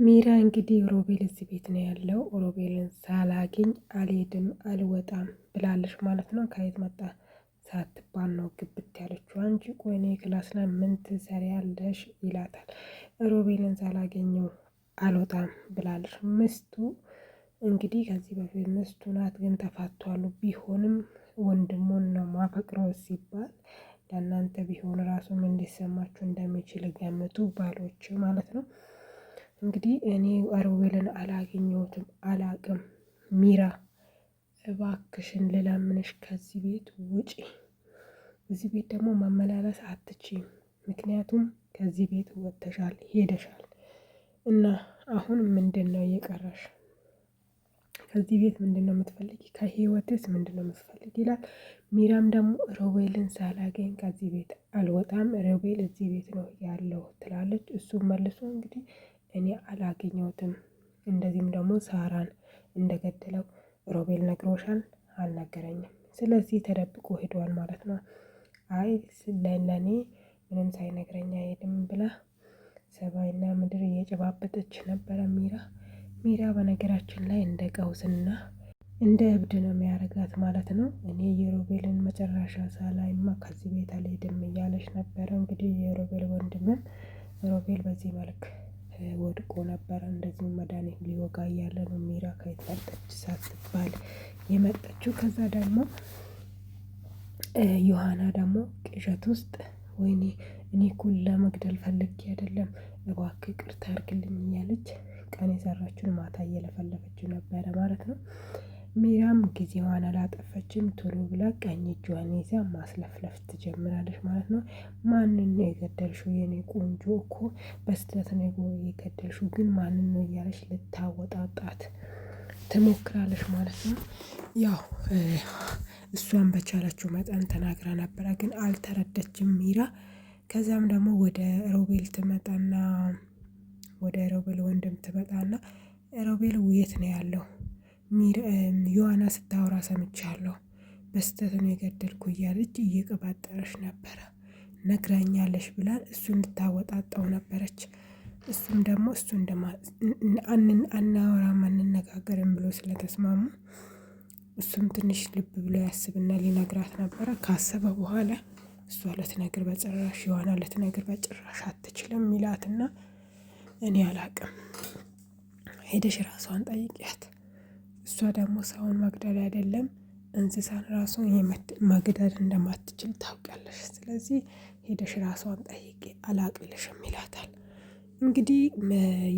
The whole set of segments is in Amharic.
ሚራ እንግዲህ ሮቤል እዚህ ቤት ነው ያለው። ሮቤልን ሳላገኝ አልሄድም አልወጣም ብላለች ማለት ነው። ከየት መጣ ሳትባል ነው ግብት ያለችው። አንቺ ቆይ እኔ ክላስ ላይ ምን ትሰሪያለሽ ይላታል። ሮቤልን ሳላገኘው አልወጣም ብላለች ምስቱ። እንግዲህ ከዚህ በፊት ምስቱ ናት፣ ግን ተፋቷሉ። ቢሆንም ወንድሙን ነው ማፈቅረው ሲባል ለእናንተ ቢሆን ራሱ ምን ሊሰማችሁ እንደሚችል ገምቱ፣ ባሎች ማለት ነው። እንግዲህ እኔ ሮቤልን አላገኘሁትም አላቅም። ሚራ እባክሽን ልለምንሽ ከዚህ ቤት ውጪ። እዚህ ቤት ደግሞ መመላለስ አትችይም። ምክንያቱም ከዚህ ቤት ወጥተሻል ሄደሻል እና አሁን ምንድን ነው እየቀረሽ? ከዚህ ቤት ምንድን ነው የምትፈልጊ? ከህይወትስ ምንድን ነው የምትፈልጊ ይላል። ሚራም ደግሞ ሮቤልን ሳላገኝ ከዚህ ቤት አልወጣም፣ ሮቤል እዚህ ቤት ነው ያለው ትላለች። እሱም መልሶ እንግዲህ እኔ አላገኘሁትም፣ እንደዚህም ደግሞ ሳራን እንደገደለው ሮቤል ነግሮሻል? አልነገረኝም። ስለዚህ ተደብቆ ሄዷል ማለት ነው። አይ ለእኔ ምንም ሳይነግረኝ አይሄድም ብላ ሰማይና ምድር እየጨባበጠች ነበረ ሚራ በነገራችን ላይ እንደ ቀውስና እንደ እብድ ነው የሚያደርጋት ማለት ነው። እኔ የሮቤልን መጨረሻ ሳላይማ ከዚህ ቤት አልሄድም እያለች ነበረ። እንግዲህ የሮቤል ወንድምም ሮቤል በዚህ መልክ ወድቆ ነበረ። እንደዚህ መድኃኒት ሊወጋ እያለ ነው ሚራ ከየት መጣች ሳትባል የመጣችው። ከዛ ደግሞ ዮሐና ደግሞ ቅዠት ውስጥ ወይኔ እኔ እኩል ለመግደል ፈልጌ አይደለም እባክህ ይቅርታ አድርግልኝ እያለች ቀን የሰራችውን ማታ እየለፈለፈችው ነበረ ማለት ነው። ሚራም ጊዜዋን አላጠፈችም። ቶሎ ብላ ቀኝ እጇን ይዛ ማስለፍለፍ ትጀምራለች ማለት ነው። ማንን ነው የገደልሽው? የኔ ቆንጆ እኮ በስተት ነው የገደልሽው፣ ግን ማንን ነው እያለች ልታወጣጣት ትሞክራለች ማለት ነው። ያው እሷን በቻለችው መጠን ተናግራ ነበረ፣ ግን አልተረደችም ሚራ። ከዛም ደግሞ ወደ ሮቤል ትመጣና ወደ ሮቤል ወንድም ትመጣና ሮቤል የት ነው ያለው? ዮሐና ስታወራ ሰምቻለሁ፣ በስተት ነው የገደልኩ እያለች እየቀባጠረች ነበረ። ነግራኛለሽ ብላ እሱ እንድታወጣጣው ነበረች። እሱም ደግሞ እሱ አናወራም አንነጋገርም ብሎ ስለተስማሙ እሱም ትንሽ ልብ ብሎ ያስብና ሊነግራት ነበረ። ካሰበ በኋላ እሷ ልትነግር በጭራሽ ዮሐና ልትነግር በጭራሽ አትችልም ይላትና እኔ አላቅም፣ ሄደሽ ራሷን ጠይቂያት። እሷ ደግሞ ሰውን መግደል አይደለም እንስሳን ራሱ መግደል እንደማትችል ታውቂያለሽ። ስለዚህ ሄደሽ ራሷን ጠይቂ አላቅልሽም ይላታል። እንግዲህ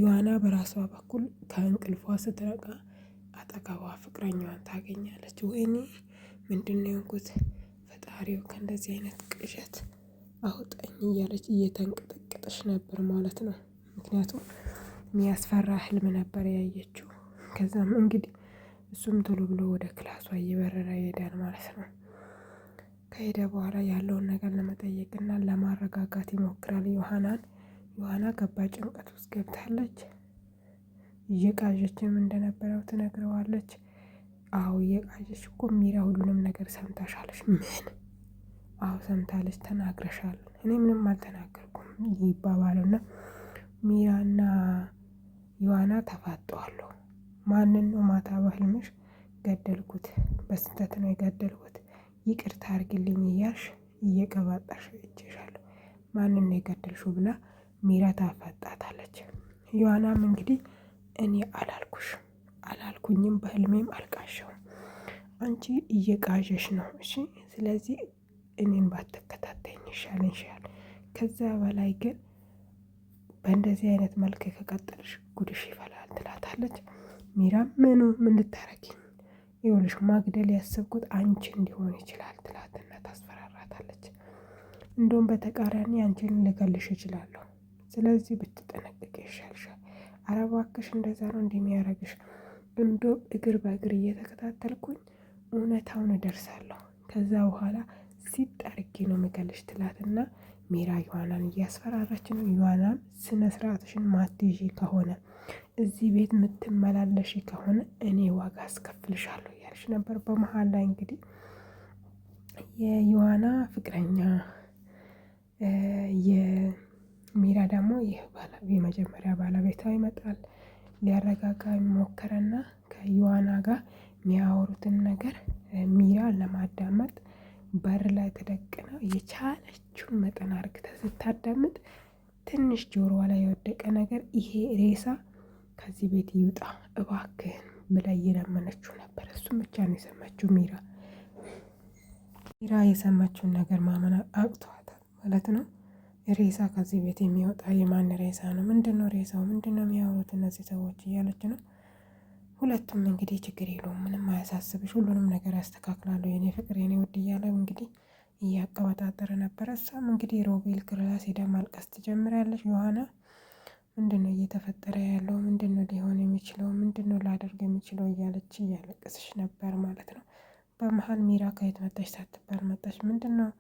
ዮሐና በራሷ በኩል ከእንቅልፏ ስትነቃ አጠገቧ ፍቅረኛዋን ታገኛለች። ወይኔ ምንድነው የሆንኩት? ፈጣሪው ከእንደዚህ አይነት ቅዠት አውጣኝ እያለች እየተንቀጠቀጠች ነበር ማለት ነው። ምክንያቱም የሚያስፈራ ህልም ነበር ያየችው። ከዛም እንግዲህ እሱም ቶሎ ብሎ ወደ ክላሷ እየበረረ ይሄዳል ማለት ነው። ከሄደ በኋላ ያለውን ነገር ለመጠየቅና ለማረጋጋት ይሞክራል ዮሐናን። ዮሐና ከባድ ጭንቀት ውስጥ ገብታለች። እየቃዠችም እንደነበረው ትነግረዋለች። አዎ እየቃዠች እኮ ሚራ ሁሉንም ነገር ሰምታሻለች። ምን? አዎ ሰምታለች፣ ተናግረሻል። እኔ ምንም አልተናገርኩም ይባባሉና ሚራና ዮሐና ተፋጠዋል። ማንን ነው ማታ በህልምሽ ገደልኩት፣ በስተት ነው የገደልኩት፣ ይቅርታ አድርግልኝ እያልሽ እየቀባጠርሽ እጄሻለሁ፣ ማንን ነው የገደልሽው ብላ ሚራ ታፋጣታለች። ዮሐናም እንግዲህ እኔ አላልኩኝም፣ በህልሜም አልቃሸውም፣ አንቺ እየቃዠሽ ነው። እሺ ስለዚህ እኔን ባትከታተይኝ ይሻልሻል። ከዛ በላይ ግን በእንደዚህ አይነት መልክ ከቀጠልሽ ጉድሽ ይፈላል ትላታለች። ሚራም ምን ልታረጊኝ? ይኸውልሽ ማግደል ያሰብኩት አንቺ እንዲሆን ይችላል ትላትና ታስፈራራታለች። እንደውም በተቃራኒ አንቺን ልገልሽ እችላለሁ፣ ስለዚህ ብትጠነቀቂ ይሻልሻል። ኧረ እባክሽ እንደዛ ነው እንደሚያረግሽ? እንደውም እግር በእግር እየተከታተልኩኝ እውነታውን እደርሳለሁ፣ ከዛ በኋላ ሲጥ አድርጌ ነው የምገልሽ ትላትና ሚራ ዮሐናን እያስፈራራች ነው። ዮሐናም ስነ ስርዓትሽን ማትይዢ ከሆነ እዚህ ቤት የምትመላለሽ ከሆነ እኔ ዋጋ አስከፍልሻለሁ እያለች ነበር። በመሀል ላይ እንግዲህ የዮሐና ፍቅረኛ የሚራ ደግሞ የመጀመሪያ ባለቤቷ ይመጣል። ሊያረጋጋ ሞከረና ከዮሐና ጋር የሚያወሩትን ነገር ሚራ ለማዳመጥ በር ላይ ተደቅና የቻለችውን መጠን አርግታ ስታዳምጥ ትንሽ ጆሮዋ ላይ የወደቀ ነገር ይሄ ሬሳ ከዚህ ቤት ይውጣ እባክህን ብላ እየለመነችው ነበር። እሱም ብቻ ነው የሰማችው ሚራ የሰማችውን ነገር ማመን አቅቷታል ማለት ነው። ሬሳ ከዚህ ቤት የሚወጣ የማን ሬሳ ነው? ምንድነው ሬሳው? ምንድነው የሚያወሩት እነዚህ ሰዎች እያለች ነው። ሁለቱም እንግዲህ ችግር የለውም ምንም አያሳስብሽ፣ ሁሉንም ነገር ያስተካክላለሁ የኔ ፍቅር የኔ ውድ እያለ እንግዲህ እያቀበጣጠረ ነበረ። እሷም እንግዲህ ሮቤል ክላስ ሄዳ ማልቀስ ትጀምራለች። ዮሐና ምንድነው እየተፈጠረ ያለው? ምንድነው ሊሆን የሚችለው? ምንድነው ላደርግ የሚችለው? እያለች እያለቀሰች ነበር ማለት ነው። በመሀል ሚራ ከየት መጣች ሳትባል መጣች። ምንድነው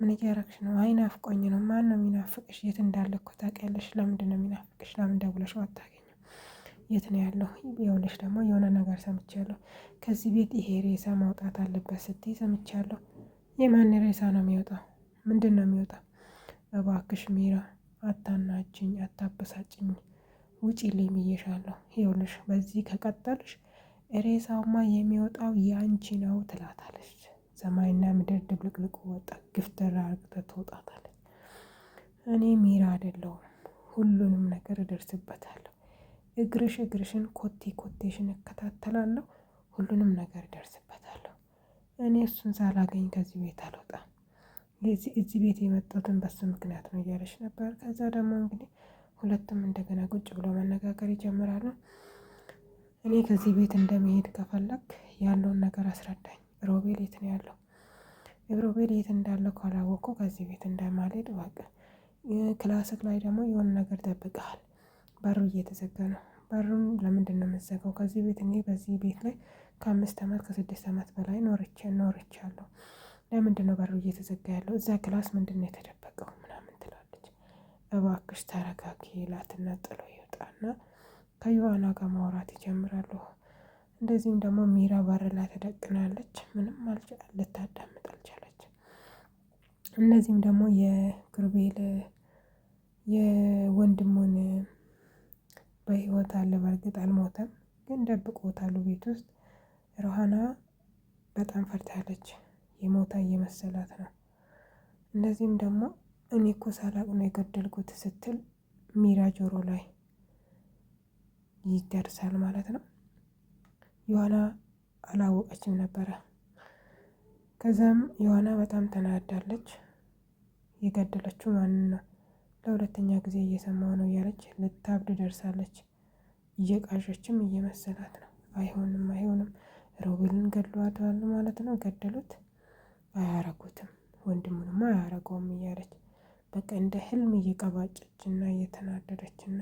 ምን እያረግሽ ነው? አይ ናፍቆኝ ነው። ማን ነው የሚናፍቅሽ? የት እንዳለ እኮ ታውቂያለሽ። ለምንድነው የሚናፍቅሽ? ለምን ደውለሽው አታገኝም? የት ነው ያለው? ይኸውልሽ ደግሞ የሆነ ነገር ሰምቻለሁ። ከዚህ ቤት ይሄ ሬሳ ማውጣት አለበት ስትይ ሰምቻለሁ። የማን ሬሳ ነው የሚወጣው? ምንድን ነው የሚወጣው? እባክሽ ሚራ አታናጅኝ፣ አታበሳጭኝ፣ ውጪልኝ ብዬሻለሁ። ይኸውልሽ በዚህ ከቀጠልሽ ሬሳውማ የሚወጣው ያንቺ ነው ትላታለች። ሰማይና ምድር ድብልቅልቁ ወጣ። ግፍትር አርግታ ትወጣታለች። እኔ ሚራ አይደለሁም፣ ሁሉንም ነገር እደርስበታለሁ። እግርሽን ኮቴ ኮቴሽን እከታተላለሁ። ሁሉንም ነገር እደርስበታለሁ። እኔ እሱን ሳላገኝ ከዚህ ቤት አልወጣም። እዚህ ቤት የመጣሁትን በሱ ምክንያት ነው እያለች ነበር። ከዛ ደግሞ እንግዲህ ሁለቱም እንደገና ቁጭ ብሎ መነጋገር ይጀምራሉ። እኔ ከዚህ ቤት እንደመሄድ ከፈለግ ያለውን ነገር አስረዳኝ። ሮቤል የት ነው ያለው? ሮቤል የት እንዳለው ካላወቅኩ ከዚህ ቤት እንደማልሄድ እወቅ። ክላስክ ላይ ደግሞ የሆነ ነገር ጠብቀሃል። በሩ እየተዘጋ ነው። በሩን ለምንድን ነው የምትዘጋው? ከዚህ ቤት እኔ በዚህ ቤት ላይ ከ5 ዓመት ከ6 ዓመት በላይ ኖርቻለሁ። ለምንድን ነው በሩ እየተዘጋ ያለው? እዛ ክላስ ምንድን ነው የተደበቀው? ምናምን ትላለች። እባክሽ ተረጋጊ ይላትና ጥሎ ይወጣና ከዮሐና ጋር ማውራት ይጀምራሉ። እንደዚህም ደግሞ ሚራ በር ላይ ተደቅናለች። ምንም ልታዳምጥ አልቻለች። እነዚህም ደግሞ የክሩቤል የወንድሙን በህይወት አለ፣ በእርግጥ አልሞተም፣ ግን ደብቆታሉ ቤት ውስጥ። ሮሃና በጣም ፈርታለች። የሞታ እየመሰላት ነው። እንደዚህም ደግሞ እኔ እኮ ሳላቅ ነው የገደልኩት ስትል ሚራ ጆሮ ላይ ይደርሳል ማለት ነው። ዮሐና አላወቀችም ነበረ። ከዛም ዮሐና በጣም ተናዳለች። የገደለችው ማንን ነው? ለሁለተኛ ጊዜ እየሰማው ነው እያለች ልታብድ ደርሳለች። እየቃዠችም እየመሰላት ነው። አይሆንም ሮቤልን ገድለዋል ማለት ነው። ገደሉት? አያረጉትም፣ ወንድሙንማ አያረገውም እያለች በቃ እንደ ህልም እየቀባጨችና እየተናደደችና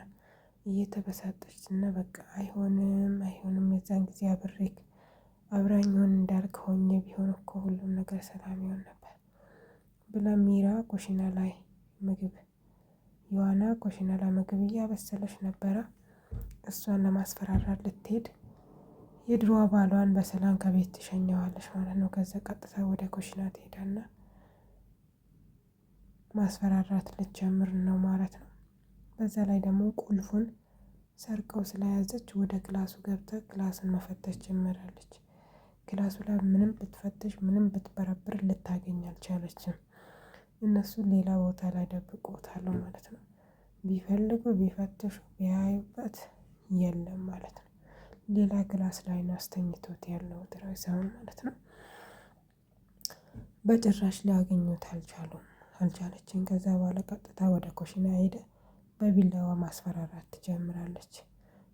እየተበሳጠችና በቃ አይሆንም የዛን ጊዜ አብራኝ ሆን እንዳልክ ሆኜ ቢሆን እኮ ሁሉም ነገር ሰላም ይሆን ነበር ብላ ሚራ ኮሽና ላይ ዮሐና ኮሽና ላይ ምግብ እያበሰለች ነበረ። እሷን ለማስፈራራት ልትሄድ የድሮዋ ባሏን በሰላም ከቤት ትሸኘዋለች ማለት ነው። ከዛ ቀጥታ ወደ ኮሽና ትሄዳና ማስፈራራት ልትጀምር ነው ማለት ነው። በዛ ላይ ደግሞ ቁልፉን ሰርቀው ስለያዘች ወደ ክላሱ ገብታ ክላስን መፈተሽ ጀመራለች። ክላሱ ላይ ምንም ብትፈትሽ ምንም ብትበረብር ልታገኝ አልቻለችም። እነሱ ሌላ ቦታ ላይ ደብቆታል ማለት ነው። ቢፈልጉ ቢፈትሹ ቢያዩበት የለም ማለት ነው። ሌላ ክላስ ላይ ነው አስተኝቶት ያለው ሬሳውን ማለት ነው። በጭራሽ ሊያገኙት አልቻለችም። ከዛ በኋላ ቀጥታ ወደ ኮሽና ሄደ። በቢላዋ ማስፈራራት ትጀምራለች።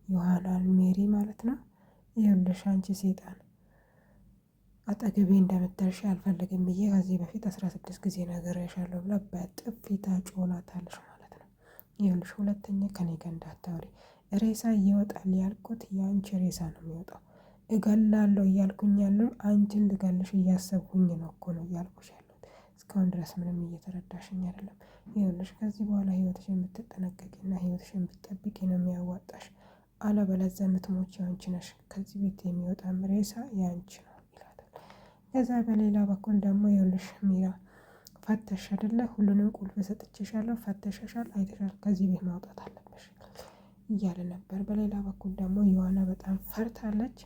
ዮሐናን ሜሪ ማለት ነው። ይኸውልሽ አንቺ ሴጣን አጠገቤ እንደምትደርሺ አልፈልግም ብዬ ከዚህ በፊት 16 ጊዜ ነግሬሻለሁ ብላ በጥፊ ታጮላታለች ማለት ነው። ይኸውልሽ ሁለተኛ ከኔ ጋር እንዳታወሪ። ሬሳ ይወጣል ያልኩት የአንቺ ሬሳ ነው የሚወጣው። እገላለሁ እያልኩኝ ያለው አንቺን ልገልሽ እያሰብኩኝ ነው እኮ ነው እያልኩሽ ያለሁት። እስካሁን ድረስ ምንም እየተረዳሽኝ አይደለም። ይኸውልሽ ከዚህ በኋላ ህይወትሽን ብትጠነቀቂና ህይወትሽን ብትጠብቂ ነው የሚያዋጣሽ። አለበለዚያ የምትሞቺው አንቺ ነሽ። ከዚህ ቤት የሚወጣ ሬሳ የአንቺ ነው ይላታል። ከዛ በሌላ በኩል ደግሞ ይኸውልሽ ሚራ ፈተሽ አይደለ? ሁሉንም ቁልፍ ሰጥቼሻለሁ፣ ፈተሸሻል፣ አይተሻል። ከዚህ ቤት ማውጣት አለብሽ። እያለ ነበር። በሌላ በኩል ደግሞ ዮሐና በጣም ፈርታለች።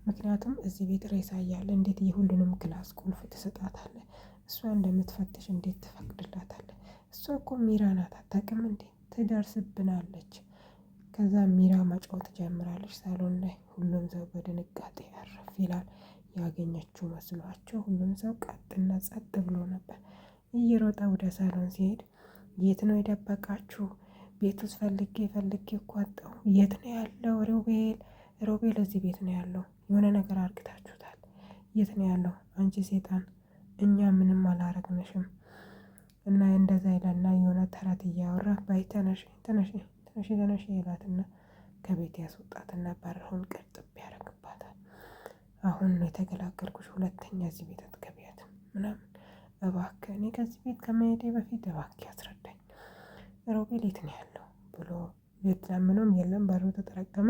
ምክንያቱም እዚህ ቤት ሬሳ እያለ እንዴት የሁሉንም ክላስ ቁልፍ ትሰጣታለህ? እሷ እንደምትፈትሽ እንዴት ትፈቅድላታለህ? እሷ እኮ ሚራ ናት፣ አታውቅም እንዴ? ትደርስብናለች። ከዛ ሚራ መጫወት ትጀምራለች ሳሎን ላይ። ሁሉም ሰው በድንጋጤ አረፍ ይላል። ያገኘችው መስሏቸው ሁሉም ሰው ቀጥና ጸጥ ብሎ ነበር። እየሮጠ ወደ ሳሎን ሲሄድ የት ነው የደበቃችሁ? ቤት ውስጥ ፈልጌ ፈልጌ እኮ አጣሁ። የት ነው ያለው? ሮቤል ሮቤል እዚህ ቤት ነው ያለው። የሆነ ነገር አርግታችሁታል። የት ነው ያለው? አንቺ ሴጣን፣ እኛ ምንም አላረግንሽም። እና እንደዛ ይላልና የሆነ ተረት እያወራ ባይ ተነሽ ተነሽ ተነሽ ተነሽ ይላትና ከቤት ያስወጣትና በሩን ቅርጥብ ያደርግባታል። አሁን ነው የተገላገልኩሽ፣ ሁለተኛ እዚህ ቤት አትገቢያትም ምናምን፣ እባክህ እኔ ከዚህ ቤት ከመሄዴ በፊት እባክህ ያስረዳኝ፣ ሮቤል የት ነው ያለው ብሎ ብትለምነውም የለም፣ በሩ ተጠረቀመ።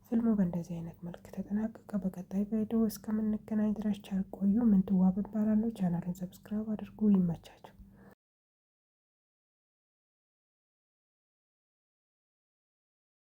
ፊልሙ በእንደዚህ አይነት መልክ ተጠናቀቀ። በቀጣይ ቪዲዮ እስከምንገናኝ ድረስ ቸር ቆዩ። ምንትዋብ እባላለሁ። ቻናሌን ሰብስክራይብ አድርጉ። ይመቻችሁ።